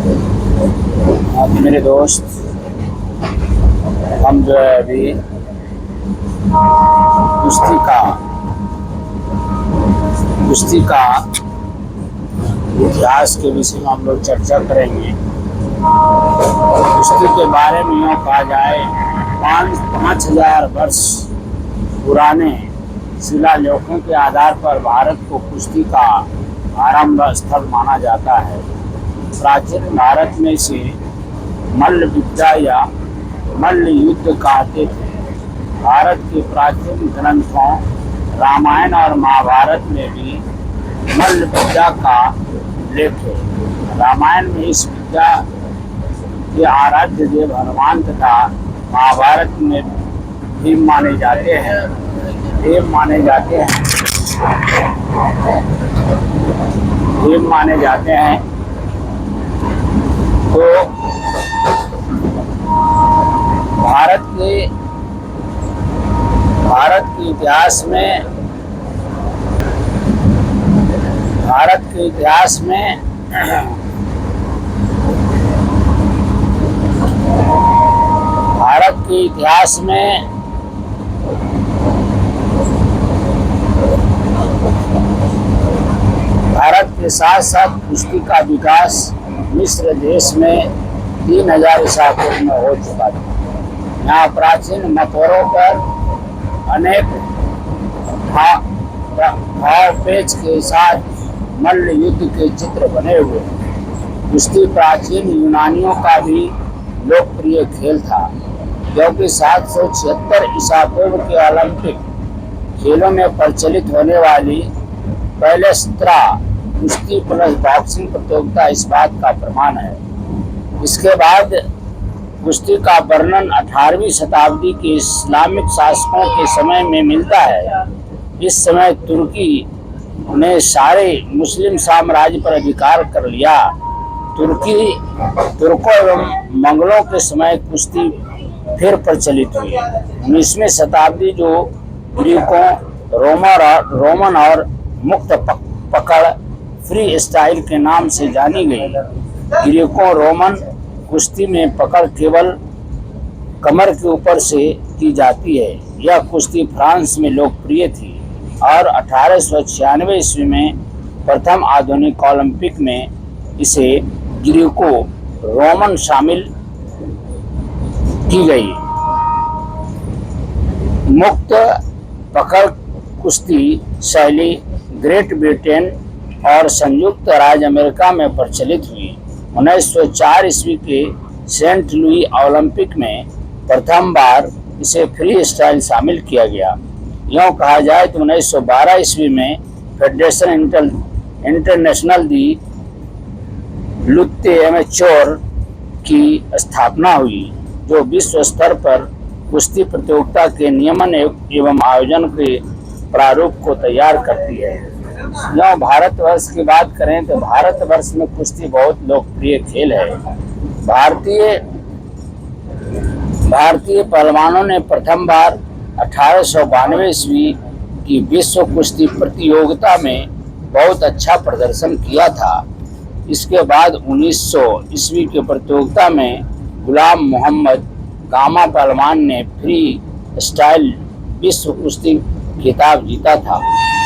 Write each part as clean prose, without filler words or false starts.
आज मेरे दोस्त हम जो है अभी कुश्ती का इतिहास के विषय में हम लोग चर्चा करेंगे। कुश्ती के बारे में यूँ कहा जाए 5,000 वर्ष पुराने शिलालेखों के आधार पर भारत को कुश्ती का आरंभ स्थल माना जाता है। प्राचीन भारत में से मल्ल विद्या या मल्ल युद्ध कहते थे। भारत के प्राचीन ग्रंथों रामायण और महाभारत में भी मल्ल विद्या का उल्लेख है। रामायण में इस विद्या के आराध्य देव हनुमान तथा महाभारत में भीम माने जाते हैं। तो भारत के इतिहास में भारत के इतिहास में भारत के साथ साथ कुश्ती का विकास मिस्र देश में 3000 ईसा पूर्व में हो चुका था। यहाँ प्राचीन मकबरों पर अनेक भाव पेच के साथ मल्ल युद्ध के चित्र बने हुए। कुश्ती प्राचीन यूनानियों का भी लोकप्रिय खेल था, क्योंकि 776 ईसा पूर्व के ओलंपिक खेलों में प्रचलित होने वाली पहले 17 कुश्ती प्लस बॉक्सिंग प्रतियोगिता इस बात का प्रमाण है। इसके बाद कुश्ती का वर्णन 18वीं शताब्दी के इस्लामिक शासकों के समय में मिलता है। इस समय तुर्की ने सारे मुस्लिम साम्राज्य पर अधिकार कर लिया। तुर्कों एवं मंगलों के समय कुश्ती फिर प्रचलित हुई। 19वीं शताब्दी जो ग्रीकों, रोमन और मुक्त पकड़ फ्री स्टाइल के नाम से जानी गई। ग्रीकों रोमन कुश्ती में पकड़ केवल कमर के ऊपर से की जाती है। यह कुश्ती फ्रांस में लोकप्रिय थी और 1896 ईस्वी में प्रथम आधुनिक ओलंपिक में इसे ग्रीको रोमन शामिल की गई। मुक्त पकड़ कुश्ती शैली ग्रेट ब्रिटेन और संयुक्त राज्य अमेरिका में प्रचलित हुई। 1904 ईस्वी के सेंट लुई ओलंपिक में प्रथम बार इसे फ्री स्टाइल शामिल किया गया। यूँ कहा जाए तो 1912 ईस्वी में फेडरेशन इंटरनेशनल दी लुत्ते एमेच्योर की स्थापना हुई, जो विश्व स्तर पर कुश्ती प्रतियोगिता के नियमन एवं आयोजन के प्रारूप को तैयार करती है। यह भारतवर्ष की बात करें तो भारतवर्ष में कुश्ती बहुत लोकप्रिय खेल है। भारतीय पहलवानों ने प्रथम बार 1892 ईस्वी की विश्व कुश्ती प्रतियोगिता में बहुत अच्छा प्रदर्शन किया था। इसके बाद 1900 ईस्वी की प्रतियोगिता में गुलाम मोहम्मद गामा पहलवान ने फ्री स्टाइल विश्व कुश्ती खिताब जीता था।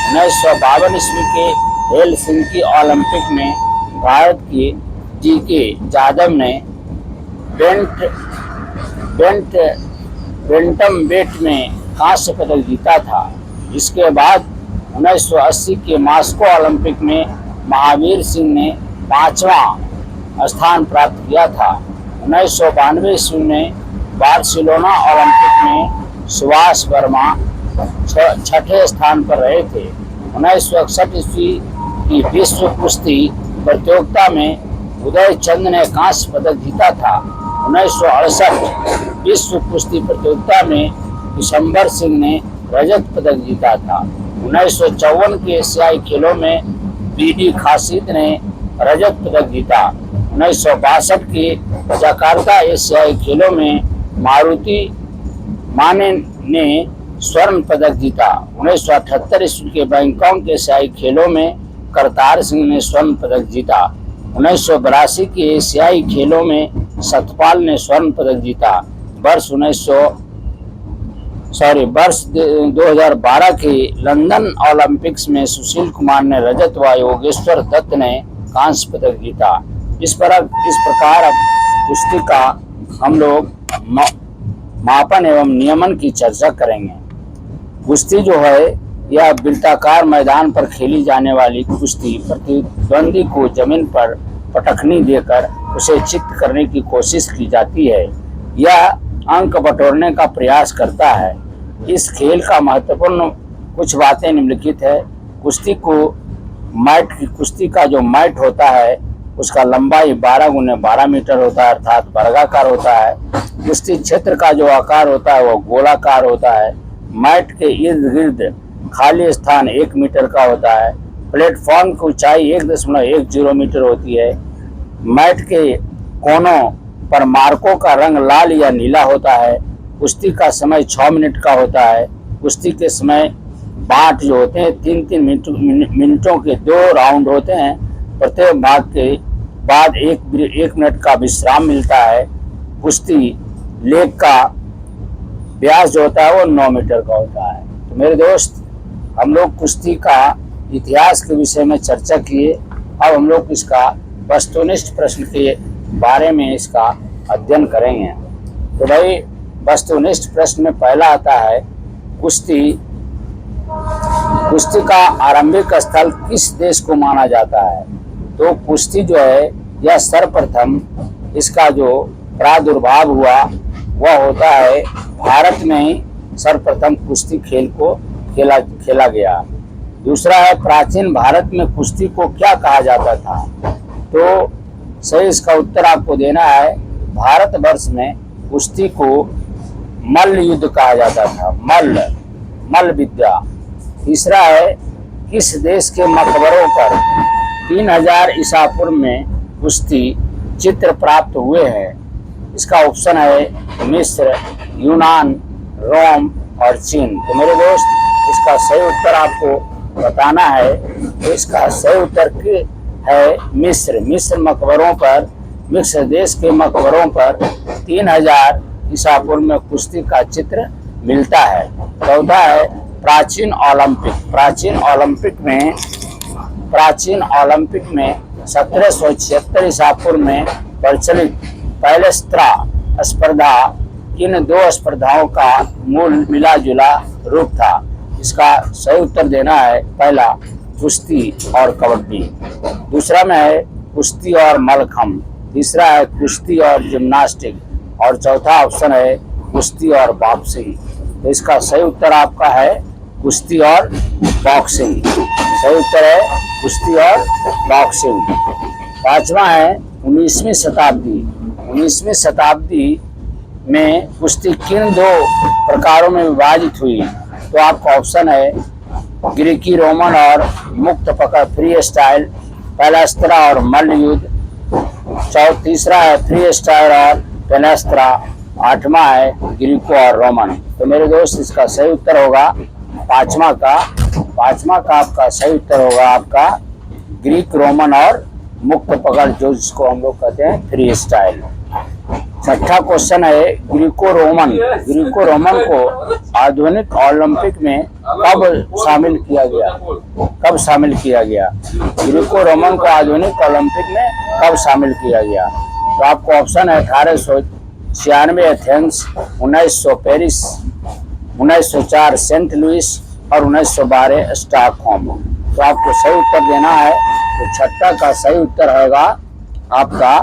1952 ईस्वी के हेलसिंकी ओलंपिक में भारत के जीके यादव ने बैंटम वेट में कांस्य पदक जीता था। इसके बाद 1980 के मॉस्को ओलंपिक में महावीर सिंह ने 5वां स्थान प्राप्त किया था। 1992 ईस्वी में बार्सिलोना ओलंपिक में सुभाष वर्मा 6ठे स्थान पर रहे थे। 1961 ईस्वी की विश्व कुश्ती प्रतियोगिता में उदय चंद ने कांस्य पदक जीता था। 1968 विश्व कुश्ती प्रतियोगिता में दिसंबर सिंह ने रजत पदक जीता था। 1954 के एशियाई खेलों में बीडी खासिद ने रजत पदक जीता। 1962 के जकार्ता एशियाई खेलों में मारुति माने ने स्वर्ण पदक जीता। 1978 ईस्वी के बैंकॉक के एशियाई खेलों में करतार सिंह ने स्वर्ण पदक जीता। 1982 के एशियाई खेलों में सतपाल ने स्वर्ण पदक जीता। वर्ष 2012 के लंदन ओलंपिक्स में सुशील कुमार ने रजत व योगेश्वर दत्त ने कांस्य पदक जीता। इस प्रकार अब कुश्ती का हम लोग मापन एवं नियमन की चर्चा करेंगे। कुश्ती जो है यह वृत्ताकार मैदान पर खेली जाने वाली कुश्ती प्रतिद्वंदी को जमीन पर पटखनी देकर उसे चित्त करने की कोशिश की जाती है। यह अंक बटोरने का प्रयास करता है। इस खेल का महत्वपूर्ण कुछ बातें निम्नलिखित है। कुश्ती का जो मैट होता है उसका लंबाई 12x12 मीटर होता है, अर्थात वर्गाकार होता है। कुश्ती क्षेत्र का जो आकार होता है वो गोलाकार होता है। मैट के इर्द गिर्द खाली स्थान 1 मीटर का होता है। प्लेटफॉर्म की ऊंचाई 1.10 मीटर होती है। मैट के कोनों पर मार्कों का रंग लाल या नीला होता है। कुश्ती का समय 6 मिनट का होता है। कुश्ती के समय बाट जो होते हैं 3-3 मिनटों के 2 राउंड होते हैं। प्रत्येक भाग के बाद 1 मिनट का विश्राम मिलता है। कुश्ती लेग का व्यास जो होता है वो 9 मीटर का होता है। तो मेरे दोस्त, हम लोग कुश्ती का इतिहास के विषय में चर्चा किए। अब हम लोग इसका वस्तुनिष्ठ प्रश्न के बारे में इसका अध्ययन करेंगे। तो भाई, वस्तुनिष्ठ प्रश्न में पहला आता है कुश्ती का आरंभिक स्थल किस देश को माना जाता है। तो कुश्ती जो है यह सर्वप्रथम इसका जो प्रादुर्भाव हुआ वह होता है भारत में ही सर्वप्रथम कुश्ती खेल को खेला गया। दूसरा है प्राचीन भारत में कुश्ती को क्या कहा जाता था। तो सही इसका उत्तर आपको देना है भारतवर्ष में कुश्ती को मल्ल युद्ध कहा जाता था, मल्ल विद्या। तीसरा है किस देश के मकबरों पर 3000 ईसा पूर्व में कुश्ती चित्र प्राप्त हुए हैं। इसका ऑप्शन है मिस्र, यूनान, रोम और चीन। तो मेरे दोस्त, इसका सही उत्तर आपको बताना है। तो इसका सही उत्तर है मिस्र मकबरों पर, मिस्र देश के मकबरों पर 3000 ईसा पूर्व में कुश्ती का चित्र मिलता है। चौथा है प्राचीन ओलंपिक में 1776 ईसा पूर्व में प्रचलित पैलेस्त्रा स्पर्धा किन 2 स्पर्धाओं का मूल मिला जुला रूप था। इसका सही उत्तर देना है पहला कुश्ती और कबड्डी, दूसरा में है कुश्ती और मलखम, तीसरा है कुश्ती और जिम्नास्टिक और चौथा ऑप्शन है कुश्ती और बॉक्सिंग। तो इसका सही उत्तर आपका है कुश्ती और बॉक्सिंग। सही उत्तर है कुश्ती और बॉक्सिंग। पांचवा है 19वीं शताब्दी में कुश्ती किन 2 प्रकारों में विभाजित हुई। तो आपका ऑप्शन है ग्रीकी रोमन और मुक्त पकड़ फ्री स्टाइल, पैलेस्त्रा और मल्ल युद्ध, तीसरा है फ्री स्टाइल और पैलेस्त्रा, 8वां है ग्रीको और रोमन। तो मेरे दोस्त, इसका सही उत्तर होगा पांचवा का आपका सही उत्तर होगा आपका ग्रीक रोमन और मुक्त पकड़, जो जिसको हम लोग कहते हैं फ्री स्टाइल। छठा क्वेश्चन है ग्रीको रोमन को आधुनिक ओलंपिक में कब शामिल किया गया। ग्रीको रोमन को आधुनिक ओलंपिक में कब शामिल किया गया। तो आपको ऑप्शन है 1896 एथेंस, 1900 पेरिस, 1904 सेंट लुइस और 1912 स्टॉकहोम। तो आपको सही उत्तर देना है। तो छठा का सही उत्तर होगा आपका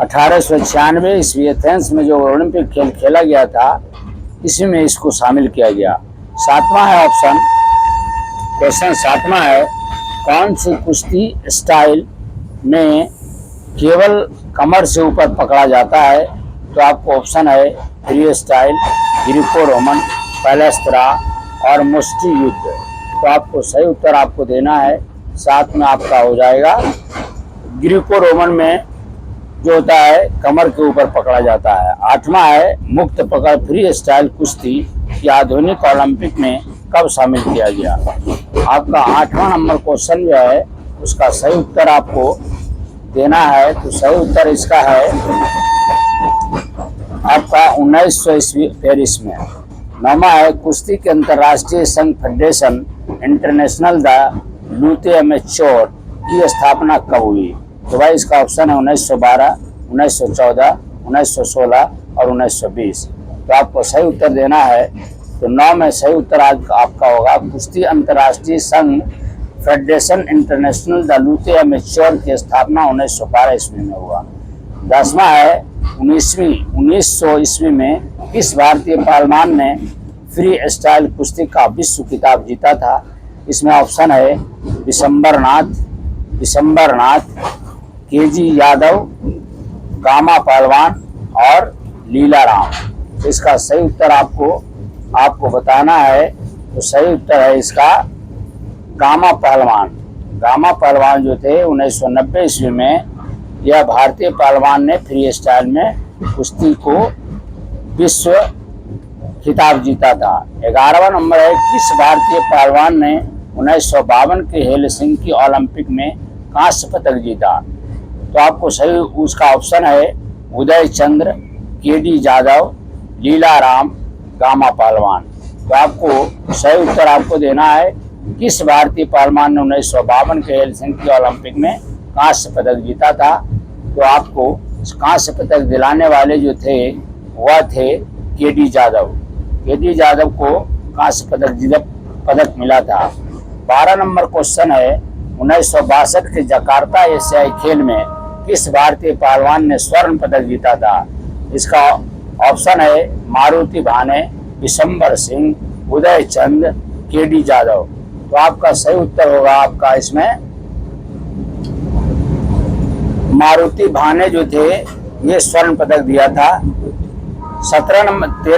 1896 ईस्वी एथेंस में जो ओलंपिक खेल खेला गया था, इसी में इसको शामिल किया गया। 7वां है ऑप्शन, क्वेश्चन 7वां है कौन सी कुश्ती स्टाइल में केवल कमर से ऊपर पकड़ा जाता है। तो आपको ऑप्शन है फ्री स्टाइल, ग्रीको रोमन, पैलेस्त्रा और मुष्टि युद्ध। तो आपको सही उत्तर आपको देना है। 7 में आपका हो जाएगा ग्रीको रोमन में जो होता है कमर के ऊपर पकड़ा जाता है। 8वां है मुक्त पकड़ फ्री स्टाइल कुश्ती की आधुनिक ओलंपिक में कब शामिल किया गया। आपका 8वां नंबर क्वेश्चन जो है उसका सही उत्तर आपको देना है तो सही उत्तर इसका है आपका 1900 ईस्वी पेरिस में। 9वां है कुश्ती के अंतर्राष्ट्रीय संघ फेडरेशन इंटरनेशनल द लूते अमेच्योर की स्थापना कब हुई? तो भाई इसका ऑप्शन है 1912, 1914, 1916 और 1920। तो आपको सही उत्तर देना है। तो 9 में सही उत्तर आज आपका होगा कुश्ती अंतर्राष्ट्रीय संघ फेडरेशन इंटरनेशनल द लूते अमेच्योर की स्थापना 1912 ईस्वी में हुआ। 10वां है 1900 ईस्वी में किस भारतीय पहलवान ने फ्री स्टाइल कुश्ती का विश्व खिताब जीता था? इसमें ऑप्शन है विशंबरनाथ, केजी यादव, गामा पहलवान और लीलाराम। तो इसका सही उत्तर आपको बताना है। तो सही उत्तर है इसका गामा पहलवान। गामा पहलवान जो थे 1990 ईस्वी में यह भारतीय पहलवान ने फ्री स्टाइल में कुश्ती को विश्व खिताब जीता था। 11वां नंबर है किस भारतीय पहलवान ने 1952 के हेलसिंकी ओलंपिक में कांस्य पदक जीता? तो आपको सही उसका ऑप्शन है उदय चंद्र, केडी यादव, लीलाराम, गामा पहलवान। तो आपको सही उत्तर आपको देना है किस भारतीय पहलवान ने 1952 के हेलसिंकी ओलंपिक में कांस्य पदक जीता था? तो आपको कांस्य पदक दिलाने वाले जो थे वह थे केडी यादव। केडी यादव को कांस्य पदक मिला था। 12 नंबर क्वेश्चन है 1962 के जकार्ता एशियाई खेल में किस भारतीय पहलवान ने स्वर्ण पदक जीता था? इसका ऑप्शन है मारुति भाने, विशंबर सिंह, उदय चंद, केडी यादव। तो आपका सही उत्तर होगा आपका इसमें मारुति भाने जो थे ये स्वर्ण पदक दिया था। 13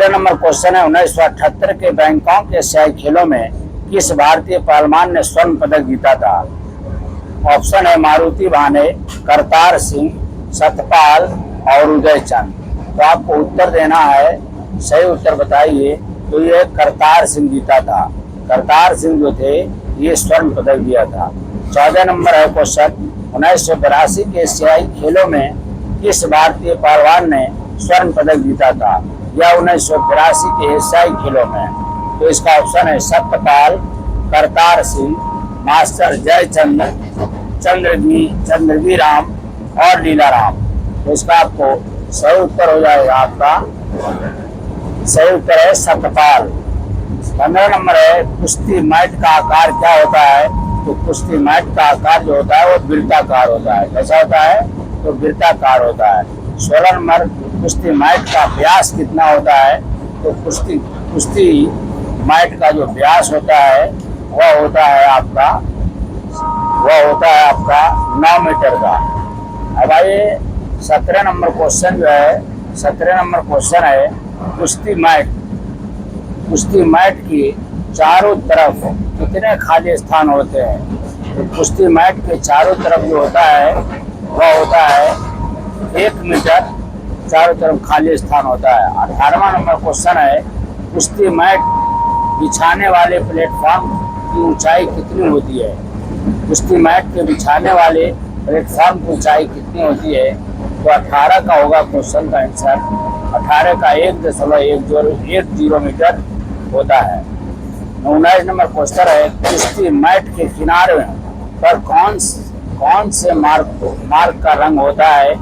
नंबर क्वेश्चन है 1978 के बैंकॉक एशियाई खेलों में किस भारतीय पहलवान ने स्वर्ण पदक जीता था? ऑप्शन है मारुति भाने, करतार सिंह, सतपाल और उदय चंद। तो आपको उत्तर देना है, सही उत्तर बताइए। तो ये करतार सिंह जीता था। करतार सिंह जो थे ये स्वर्ण पदक दिया था। 14 नंबर है क्वेश्चन 1982 के एशियाई खेलों में किस भारतीय पहलवान ने स्वर्ण पदक जीता था? यह 1982 के एशियाई खेलों में। तो इसका ऑप्शन है सत्यपाल, करतार सिंह, मास्टर जयचंद, चंद्रवी राम और लीलाराम। तो इसका आपको सही उत्तर हो जाएगा आपका सही उत्तर है सत्यपाल। 15 नंबर है कुश्ती मैट का आकार क्या होता है? तो कुश्ती मैट का आकार जो होता है वो वृत्ताकार होता है। कैसा होता है? तो वृत्ताकार होता है। 16 नंबर कुश्ती मैट का व्यास कितना होता है? तो कुश्ती मैट का जो व्यास होता है वह होता है आपका 9 मीटर का। अब आइए 17 नंबर क्वेश्चन जो है 17 नंबर क्वेश्चन है कुश्ती मैट की चारों तरफ कितने खाली स्थान होते हैं? तो कुश्ती मैट के चारों तरफ जो होता है वह होता है 1 मीटर चारों तरफ खाली स्थान होता है। 18वां नंबर क्वेश्चन है कुश्ती मैट बिछाने वाले प्लेटफॉर्म की ऊंचाई कितनी होती है? कुश्ती मैट के बिछाने वाले प्लेटफॉर्म की ऊंचाई कितनी होती है? तो 18 का होगा क्वेश्चन का आंसर। 18 का 1.10 मीटर होता है। 19 नंबर क्वेश्चन है कुश्ती मैट के किनारे पर कौन से मार्ग का रंग होता है?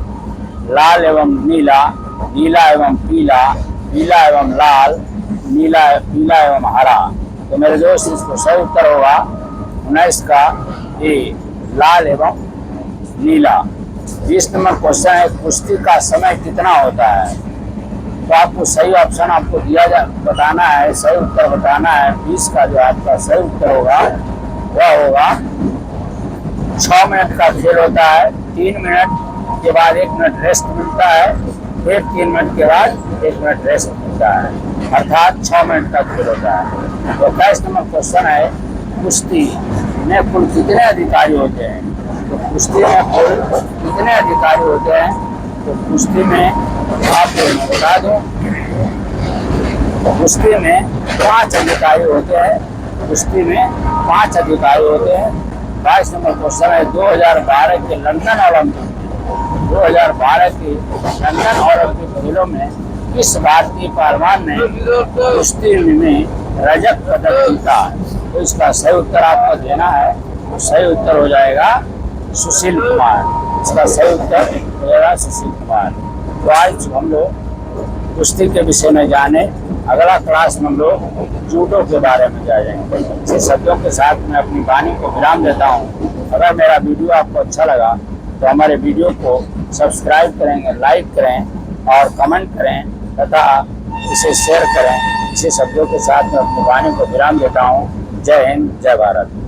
लाल एवं नीला, नीला एवं पीला, पीला एवं लाल, पीला एवं हरा। तो मेरे दोस्त इसको सही उत्तर होगा 19 का ए लाल एवं नीला। 20 नंबर क्वेश्चन है कुश्ती का समय कितना होता है? तो आपको सही ऑप्शन आपको बताना है, सही उत्तर बताना है। 20 का जो आपका सही उत्तर होगा वह होगा 6 मिनट का खेल होता है। 3 मिनट के बाद 1 मिनट रेस्ट मिलता है, फिर 3 मिनट के बाद 1 मिनट रेस्ट मिलता है, अर्थात 6 मिनट का खेल होता है। तो 21 नंबर क्वेश्चन है कुश्ती में कुल कितने अधिकारी होते हैं? तो कुश्ती में कुल कितने अधिकारी होते हैं? तो कुश्ती में आपको बता दूं कुश्ती में 5 अधिकारी होते हैं। कुश्ती में 5 अधिकारी होते हैं। 22 नंबर क्वेश्चन है 2012 के लंदन ओलंपिक 2012 के लंदन ओलंपिक खेलों में किस भारतीय पहलवान ने कुश्ती में रजत पदक जीता? तो इसका सही उत्तर आपको देना है। तो सही उत्तर हो जाएगा सुशील कुमार। इसका सही उत्तर हो जाएगा सुशील कुमार। तो आज हम लोग कुश्ती के विषय में जाने, अगला क्लास में हम लोग जूडो के बारे में जानेंगे। इसी शब्दों के साथ मैं अपनी वाणी को विराम देता हूँ। अगर मेरा वीडियो आपको अच्छा लगा तो हमारे वीडियो को सब्सक्राइब करेंगे, लाइक करें और कमेंट करें तथा इसे शेयर करें। इसी शब्दों के साथ मैं अपनी वाणी को विराम देता हूँ। जय हिंद, जय भारत।